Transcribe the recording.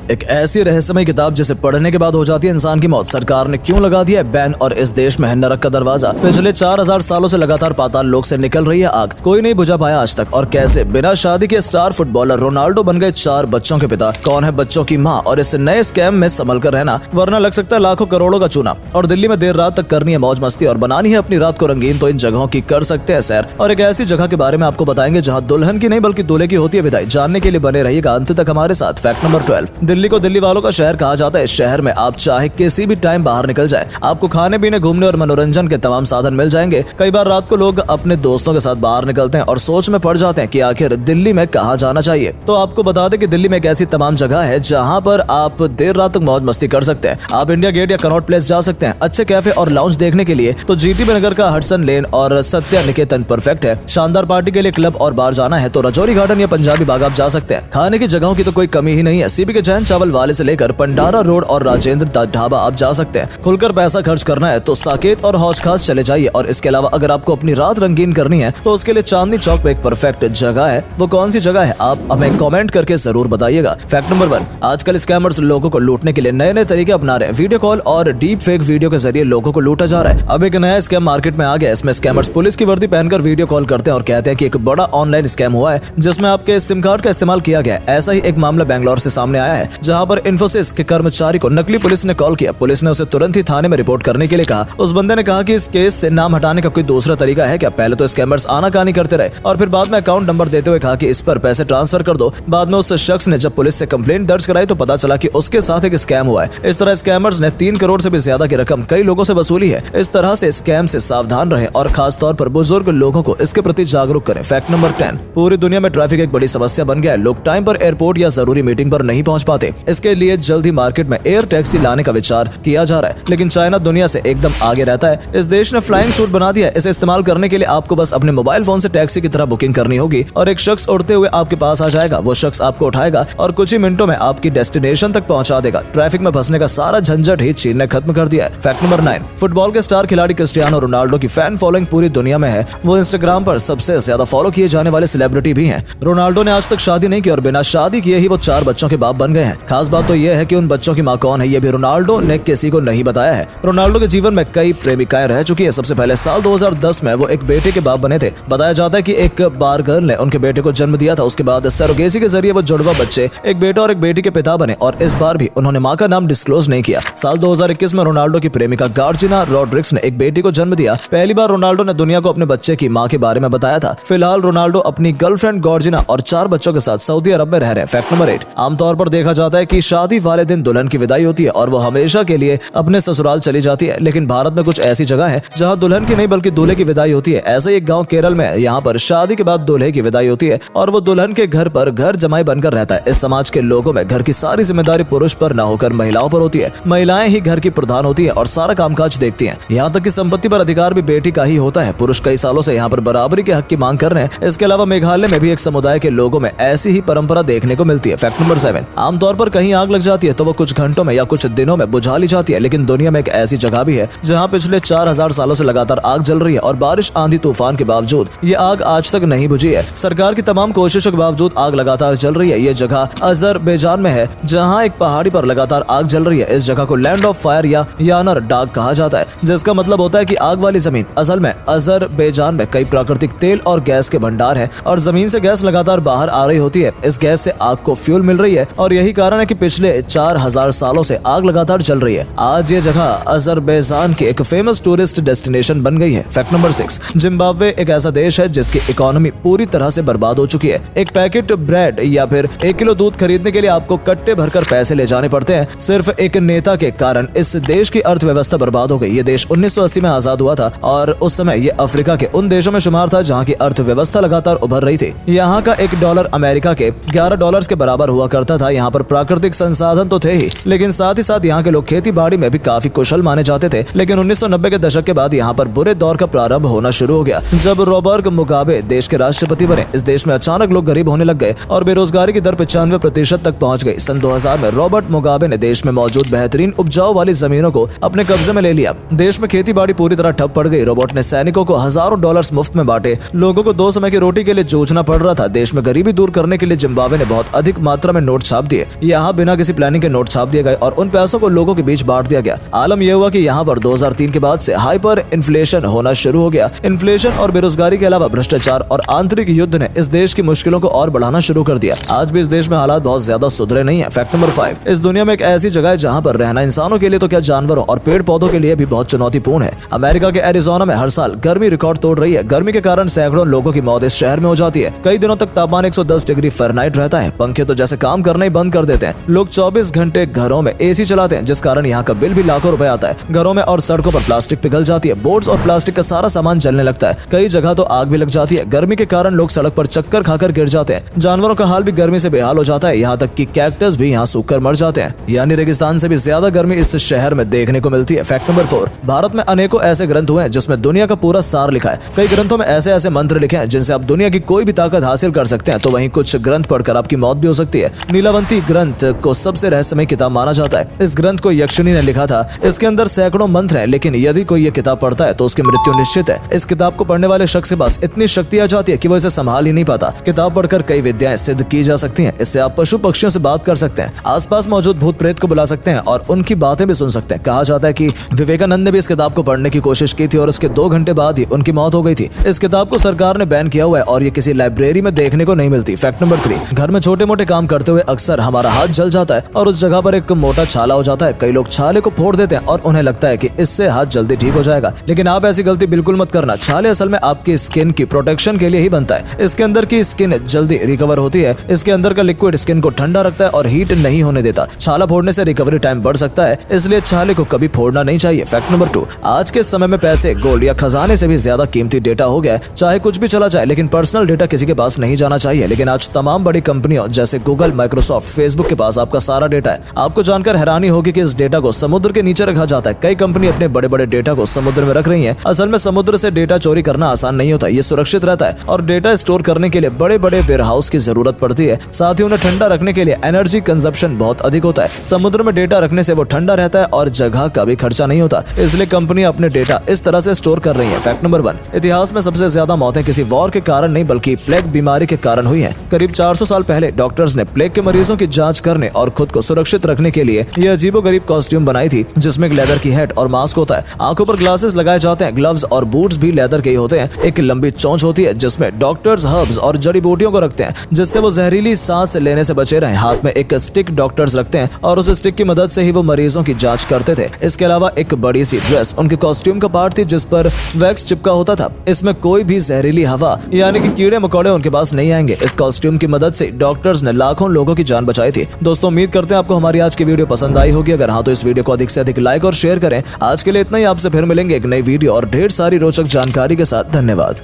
एक ऐसी रहस्यमय किताब जिसे पढ़ने के बाद हो जाती है इंसान की मौत। सरकार ने क्यों लगा दिया है बैन और इस देश में है नरक का दरवाजा। पिछले 4000 सालों से लगातार पाताल लोक से निकल रही है आग, कोई नहीं बुझा पाया आज तक। और कैसे बिना शादी के स्टार फुटबॉलर रोनाल्डो बन गए 4 बच्चों के पिता। कौन है बच्चों की माँ और इस नए स्कैम में संभल कर रहना, वरना लग सकता है लाखों करोड़ों का चूना। और दिल्ली में देर रात तक करनी है मौज मस्ती और बनानी है अपनी रात को रंगीन, तो इन जगहों की कर सकते हैं सैर। और एक ऐसी जगह के बारे में आपको बताएंगे जहाँ दुल्हन की नहीं बल्कि दूल्हे की होती है विदाई। जानने के लिए बने रहिएगा अंत तक हमारे साथ। Fact number 12। दिल्ली को दिल्ली वालों का शहर कहा जाता है। इस शहर में आप चाहे किसी भी टाइम बाहर निकल जाए, आपको खाने पीने घूमने और मनोरंजन के तमाम साधन मिल जाएंगे। कई बार रात को लोग अपने दोस्तों के साथ बाहर निकलते हैं और सोच में पड़ जाते हैं कि आखिर दिल्ली में कहाँ जाना चाहिए। तो आपको बता दें कि दिल्ली में एक ऐसी तमाम जगह है जहाँ पर आप देर रात तक मौज मस्ती कर सकते हैं। आप इंडिया गेट या कनॉट प्लेस जा सकते हैं। अच्छे कैफे और लाउंज देखने के लिए तो जीटी नगर का हडसन लेन और सत्या निकेतन परफेक्ट है। शानदार पार्टी के लिए क्लब और बार जाना है तो रजौरी गार्डन या पंजाबी बाग आप जा सकते हैं। खाने की जगहों की तो कोई कमी ही नहीं है। सीपी के जैन चावल वाले से लेकर पंडारा रोड और राजेंद्र ढाबा आप जा सकते हैं। खुलकर पैसा खर्च करना है तो साकेत और हौज खास चले जाइए। और इसके अलावा अगर आपको अपनी रात रंगीन करनी है तो उसके लिए चांदनी चौक पे एक परफेक्ट जगह है। वो कौन सी जगह है आप हमें कमेंट करके जरूर बताइएगा। Fact number 1। आजकल स्कैमर्स लोगों को लूटने के लिए नए नए तरीके अपना रहे हैं। वीडियो कॉल और डीप फेक वीडियो के जरिए लोगों को लूटा जा रहा है। अब एक नया स्कैम मार्केट में आ गया। इसमें स्कैमर्स पुलिस की वर्दी पहनकर वीडियो कॉल करते हैं और कहते हैं कि एक बड़ा ऑनलाइन स्कैम हुआ है जिसमें आपके सिम कार्ड का इस्तेमाल किया गया। ऐसा ही एक मामला बेंगलोर से सामने आया है जहां पर इन्फोसिस के कर्मचारी को नकली पुलिस ने कॉल किया। पुलिस ने उसे तुरंत ही थाने में रिपोर्ट करने के लिए कहा। उस बंदे ने कहा कि इस केस से नाम हटाने का कोई दूसरा तरीका है क्या। पहले तो स्कैमर्स आनाकानी करते रहे और फिर बाद में अकाउंट नंबर देते हुए कहा कि इस पर पैसे ट्रांसफर कर दो। बाद में उस शख्स ने जब पुलिस से कंप्लेंट दर्ज कराई तो पता चला कि उसके साथ एक स्कैम हुआ है। इस तरह स्कैमर्स ने 3 करोड़ से भी ज्यादा की रकम कई लोगों से वसूली है। इस तरह से स्कैम से सावधान रहें और खास तौर पर बुजुर्ग लोगों को इसके प्रति जागरूक करें। Fact number 10। पूरी दुनिया में ट्रैफिक एक बड़ी समस्या बन गया है। लोग टाइम पर एयरपोर्ट या जरूरी मीटिंग पर नहीं पहुंच पाते। इसके लिए जल्द ही मार्केट में एयर टैक्सी लाने का विचार किया जा रहा है, लेकिन चाइना दुनिया से एकदम आगे रहता है। इस देश ने फ्लाइंग सूट बना दिया है। इसे इस्तेमाल करने के लिए आपको बस अपने मोबाइल फोन से टैक्सी की तरह बुकिंग करनी होगी और एक शख्स उड़ते हुए आपके पास आ जाएगा। वो शख्स आपको उठाएगा और कुछ ही मिनटों में आपकी डेस्टिनेशन तक पहुंचा देगा। ट्रैफिक में फंसने का सारा झंझट ही चीन ने खत्म कर दिया है। Fact number 9। फुटबॉल के स्टार खिलाड़ी क्रिस्टियानो रोनाल्डो की फैन फॉलोइंग पूरी दुनिया में है। वो इंस्टाग्राम पर सबसे ज्यादा फॉलो किए जाने वाले सेलिब्रिटी भी हैं। रोनाल्डो ने आज तक शादी नहीं की और बिना शादी किए ही वो 4 बच्चों के बाप बन गए हैं। खास बात तो यह है कि उन बच्चों की मां कौन है ये भी रोनाल्डो ने किसी को नहीं बताया है। रोनाल्डो के जीवन में कई प्रेमिकाएं रह चुकी है। सबसे पहले साल 2010 में वो एक बेटे के बाप बने थे। बताया जाता है कि एक बार गर्ल ने उनके बेटे को जन्म दिया था। उसके बाद सरोगेसी के जरिए वो जुड़वा बच्चे एक बेटा और एक बेटी के पिता बने और इस बार भी उन्होंने मां का नाम डिस्क्लोज नहीं किया। साल 2021 में रोनाल्डो की प्रेमिका गार्जिना रोड्रिग्स ने एक बेटी को जन्म दिया। पहली बार रोनाल्डो ने दुनिया को अपने बच्चे की मां के बारे में बताया था। फिलहाल रोनाल्डो अपनी गर्लफ्रेंड गार्जिना और 4 बच्चों के साथ सऊदी अरब में रह रहे हैं। Fact number 8। आमतौर पर देखा जाता है कि शादी वाले दिन दुल्हन की विदाई होती है और वो हमेशा के लिए अपने ससुराल चली जाती है। लेकिन भारत में कुछ ऐसी जगह है जहां दुल्हन की नहीं बल्कि दूल्हे की विदाई होती है। ऐसा ही एक गांव केरल में है। यहाँ पर शादी के बाद दूल्हे की विदाई होती है और वो दुल्हन के घर पर घर जमाई बनकर रहता है। इस समाज के लोगों में घर की सारी जिम्मेदारी पुरुष पर न होकर महिलाओं पर होती है। महिलाएं ही घर की प्रधान होती है और सारा कामकाज देखती हैं। यहाँ तक कि संपत्ति पर अधिकार भी बेटी का ही होता है। पुरुष कई सालों से यहाँ पर बराबरी के हक की मांग कर रहे हैं। इसके अलावा मेघालय में भी एक समुदाय के लोगों में ऐसी ही परंपरा देखने को मिलती है। Fact number 7। आमतौर पर कहीं आग लग जाती है तो वो कुछ घंटों में या कुछ दिनों में बुझा ली जाती है, लेकिन दुनिया में एक ऐसी जगह भी है जहाँ पिछले 4000 सालों से लगातार आग जल रही है और बारिश आंधी तूफान के बावजूद ये आग आज तक नहीं बुझी है। सरकार की तमाम कोशिशों के बावजूद आग लगातार जल रही है। ये जगह अजरबैजान में है जहाँ एक पहाड़ी पर लगातार आग जल रही है। इस जगह को लैंड ऑफ फायर या यानर डाग कहा जाता है, जिसका मतलब होता है कि आग वाली जमीन। असल में अजरबैजान में कई प्राकृतिक तेल और गैस के भंडार हैं और जमीन से गैस लगातार बाहर आ रही होती है। इस गैस से आग को फ्यूल मिल रही है और यही कारण है कि पिछले 4000 सालों से आग लगातार जल रही है। आज ये जगह अजरबैजान की एक फेमस टूरिस्ट डेस्टिनेशन बन गई है। Fact number 6। जिम्बाब्वे एक ऐसा देश है जिसकी इकोनॉमी पूरी तरह से बर्बाद हो चुकी है। एक पैकेट ब्रेड या फिर 1 किलो दूध खरीदने के लिए आपको कट्टे भरकर पैसे ले जाने पड़ते हैं। सिर्फ एक नेता के कारण इस देश की अर्थव्यवस्था बर्बाद हो गई। ये देश 1980 में आजाद हुआ था और उस समय ये अफ्रीका के उन देशों में शुमार था जहाँ की अर्थव्यवस्था लगातार उभर रही थी। यहाँ का $1 अमेरिका के $11 के बराबर हुआ करता था। यहाँ पर प्राकृतिक संसाधन तो थे ही, लेकिन साथ ही साथ यहाँ के लोग खेती बाड़ी में भी काफी कुशल माने जाते थे। लेकिन 1990 के दशक के बाद यहाँ पर बुरे दौर का प्रारंभ होना शुरू हो गया। जब रॉबर्ट मुगाबे देश के राष्ट्रपति बने, इस देश में अचानक लोग गरीब होने लग गए और बेरोजगारी की दर 95% तक पहुंच गई। सन 2000 में रॉबर्ट मुगाबे ने देश में मौजूद बेहतरीन उपजाऊ वाली जमीनों को अपने कब्जे में ले लिया। देश में खेती बाड़ी पूरी तरह ठप पड़ गई। रॉबर्ट ने सैनिकों को हजारों $1 मुफ्त में बांटे। लोगों को 2 समय की रोटी के लिए जूझना पड़ रहा था। देश में गरीबी दूर करने के लिए जिम्बाब्वे ने बहुत अधिक मात्रा में नोट छाप दिए। यहाँ बिना किसी प्लानिंग के नोट छाप दिए गए और उन पैसों को लोगों के बीच बांट दिया गया। आलम यह हुआ कि यहाँ पर 2003 के बाद से हाइपर इन्फ्लेशन होना शुरू हो गया। इन्फ्लेशन और बेरोजगारी के अलावा भ्रष्टाचार और आंतरिक युद्ध ने इस देश की मुश्किलों को और बढ़ाना शुरू कर दिया। आज भी इस देश में हालात बहुत ज्यादा सुधरे नहीं है। फैक्ट नंबर 5, इस दुनिया में एक ऐसी जगह है जहाँ पर रहना इंसानों के लिए तो क्या जानवरों और पेड़ पौधों के लिए भी बहुत चुनौतीपूर्ण है। अमेरिका के एरिजोना में हर साल गर्मी रिकॉर्ड तोड़ रही है। गर्मी के कारण सैकड़ों लोगों की मौत इस शहर में हो जाती है। कई दिनों तक तापमान 110 डिग्री फ़ारेनहाइट रहता है। पंखे तो जैसे काम करना ही बंद कर देते हैं। लोग 24 घंटे घरों में एसी चलाते हैं, जिस कारण यहाँ का बिल भी लाखों रुपए आता है। घरों में और सड़कों पर प्लास्टिक पिघल जाती है। बोर्ड्स और प्लास्टिक का सारा सामान जलने लगता है। कई जगह तो आग भी लग जाती है। गर्मी के कारण लोग सड़क पर चक्कर खाकर गिर जाते हैं। जानवरों का हाल भी गर्मी से बेहाल हो जाता है। यहाँ तक कि कैक्टस भी यहाँ सूख कर मर जाते हैं। यानी रेगिस्तान से भी ज्यादा गर्मी इस शहर में देखने को मिलती है। फैक्ट नंबर 4, भारत में अनेकों ऐसे ग्रंथ हुए हैं जिसमें दुनिया का पूरा सार लिखा है। कई ग्रंथों में ऐसे ऐसे मंत्र लिखे हैं जिनसे आप दुनिया की कोई भी ताकत हासिल कर सकते हैं। तो वहीं कुछ ग्रंथ पढ़कर आपकी मौत भी हो सकती है। नीलावंती ग्रंथ को सबसे रहस्यमय किताब माना जाता है। इस ग्रंथ को यक्षिणी ने लिखा था। इसके अंदर सैकड़ों मंत्र हैं, लेकिन यदि कोई ये किताब पढ़ता है तो उसकी मृत्यु निश्चित है। इस किताब को पढ़ने वाले शख्स के पास इतनी शक्ति आ जाती है कि वो इसे संभाल ही नहीं पाता। किताब पढ़कर कई विद्याएं सिद्ध की जा सकती हैं। इससे आप पशु पक्षियों से बात कर सकते हैं, आसपास मौजूद भूत प्रेत को बुला सकते हैं और उनकी बातें भी सुन सकते हैं। कहा जाता है कि विवेकानंद ने भी इस किताब को पढ़ने की कोशिश की थी और उसके 2 घंटे बाद ही उनकी मौत हो गई थी। इस किताब को सरकार ने बैन किया हुआ है और ये किसी लाइब्रेरी में देखने को नहीं मिलती। फैक्ट नंबर 3, घर में छोटे मोटे काम करते हुए अक्सर हमारा हाथ जल जाता है और उस जगह पर एक मोटा छाला हो जाता है। कई लोग छाले को फोड़ देते हैं और उन्हें लगता है कि इससे हाथ जल्दी ठीक हो जाएगा, लेकिन आप ऐसी गलती बिल्कुल मत करना। छाले असल में आपकी स्किन की प्रोटेक्शन के लिए ही बनता है। इसके अंदर की स्किन जल्दी रिकवर होती है। इसके अंदर का लिक्विड स्किन को ठंडा रखता है और हीट नहीं होने देता। छाला फोड़ने से रिकवरी टाइम बढ़ सकता है, इसलिए छाले को कभी फोड़ना नहीं चाहिए। फैक्ट नंबर 2, आज के समय में पैसे, गोल्ड या खजाने से भी ज्यादा कीमती डेटा हो गया है। चाहे कुछ भी चला जाए, लेकिन पर्सनल डेटा किसी के पास नहीं जाना चाहिए। लेकिन आज तमाम बड़ी कंपनियों जैसे गूगल, माइक्रोसॉफ्ट, फेसबुक के पास आपका सारा डेटा है। आपको जानकर हैरानी होगी कि इस डेटा को समुद्र के नीचे रखा जाता है। कई कंपनी अपने बड़े बड़े डेटा को समुद्र में रख रही है। असल में समुद्र से डेटा चोरी करना आसान नहीं होता। ये सुरक्षित रहता है और डेटा स्टोर करने के लिए बड़े बड़े वेयरहाउस की जरूरत पड़ती है। साथ ही उन्हें ठंडा रखने के लिए एनर्जी कंजप्शन बहुत अधिक होता है। समुद्र में डेटा रखने से वो ठंडा रहता है और जगह का भी खर्चा नहीं होता, इसलिए कंपनी अपने डेटा इस तरह से स्टोर कर रही है। फैक्ट नंबर 1, इतिहास में सबसे ज्यादा मौतें किसी वॉर के कारण नहीं बल्कि प्लेग बीमारी के कारण हुई हैं। करीब 400 साल पहले डॉक्टर्स ने प्लेग के मरीजों की जांच करने और खुद को सुरक्षित रखने के लिए ये अजीबोगरीब कॉस्ट्यूम बनाई थी, जिसमें एक लेदर की हेड और मास्क होता है। आंखों पर ग्लासेस लगाए जाते हैं। ग्लव्स और बूट्स भी लेदर के ही होते हैं। एक लंबी चोंच होती है जिसमें डॉक्टर्स हर्ब्स और जड़ी बूटियों को रखते हैं, जिससे वो जहरीली सांस लेने से बचे रहें। हाथ में एक स्टिक डॉक्टर्स रखते हैं और उस स्टिक की मदद से ही वो मरीजों की जांच करते थे। इसके अलावा एक बड़ी सी ड्रेस उनके कॉस्ट्यूम का पार्ट थी, जिस पर वैक्स चिपका होता था। इसमें कोई भी जहरीली हवा यानी कि कीड़े मकोड़े उनके पास नहीं आएंगे। इस कॉस्ट्यूम की मदद से डॉक्टर्स ने लाखों लोगों की जान बचाई थी। दोस्तों, उम्मीद करते हैं आपको हमारी आज की वीडियो पसंद आई होगी। अगर हाँ तो इस वीडियो को अधिक से अधिक लाइक और शेयर करें। आज के लिए इतना ही। आपसे फिर मिलेंगे एक नई वीडियो और ढेर सारी रोचक जानकारी के साथ। धन्यवाद।